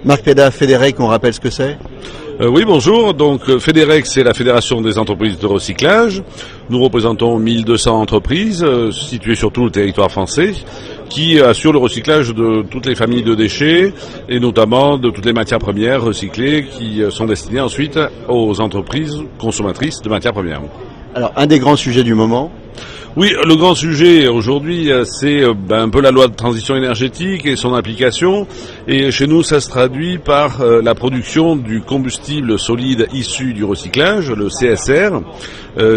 Marc Pédat, Fédérec, on rappelle ce que c'est? Oui, bonjour. Donc, Fédérec, c'est la Fédération des entreprises de recyclage. Nous représentons 1200 entreprises situées sur tout le territoire français qui assurent le recyclage de toutes les familles de déchets et notamment de toutes les matières premières recyclées qui sont destinées ensuite aux entreprises consommatrices de matières premières. Alors, un des grands sujets du moment. Oui, le grand sujet aujourd'hui, c'est un peu la loi de transition énergétique et son application. Et chez nous, ça se traduit par la production du combustible solide issu du recyclage, le CSR,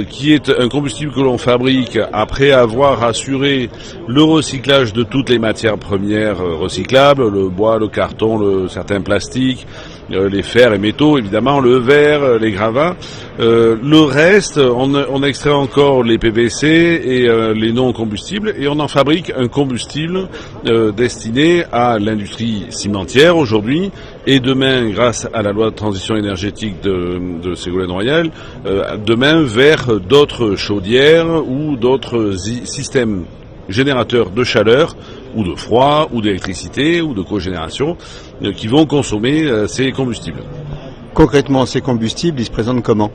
qui est un combustible que l'on fabrique après avoir assuré le recyclage de toutes les matières premières recyclables, le bois, le carton, certains plastiques, les fers et métaux, évidemment, le verre, les gravats. Le reste, on extrait encore les PVC et les non-combustibles, et on en fabrique un combustible destiné à l'industrie cimentière aujourd'hui, et demain, grâce à la loi de transition énergétique de Ségolène Royal, demain vers d'autres chaudières ou d'autres systèmes générateurs de chaleur ou de froid ou d'électricité ou de cogénération qui vont consommer ces combustibles. Concrètement, ces combustibles, ils se présentent comment?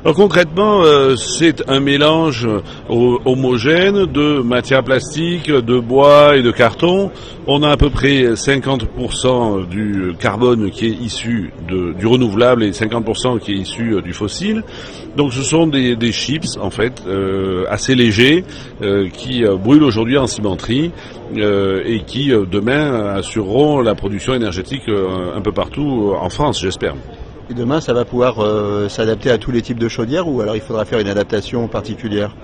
Alors concrètement, c'est un mélange homogène de matières plastiques, de bois et de carton. On a à peu près 50% du carbone qui est issu du renouvelable et 50% qui est issu du fossile. Donc ce sont des chips en fait assez légers qui brûlent aujourd'hui en cimenterie et qui demain assureront la production énergétique un peu partout en France, j'espère. Et demain, ça va pouvoir s'adapter à tous les types de chaudières, ou alors il faudra faire une adaptation particulière?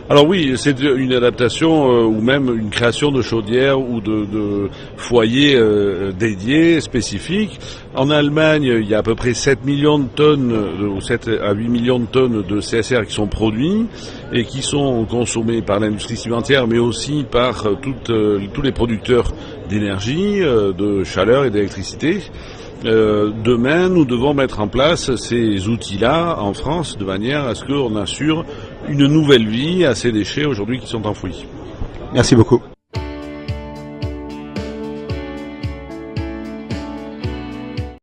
Alors oui, c'est une adaptation ou même une création de chaudières ou de foyers dédiés, spécifiques. En Allemagne, il y a à peu près 7 millions de tonnes, ou 7 à 8 millions de tonnes de CSR qui sont produits et qui sont consommés par l'industrie cimentière, mais aussi par tous les producteurs d'énergie, de chaleur et d'électricité. Demain, nous devons mettre en place ces outils-là en France de manière à ce qu'on assure une nouvelle vie à ces déchets aujourd'hui qui sont enfouis. Merci beaucoup.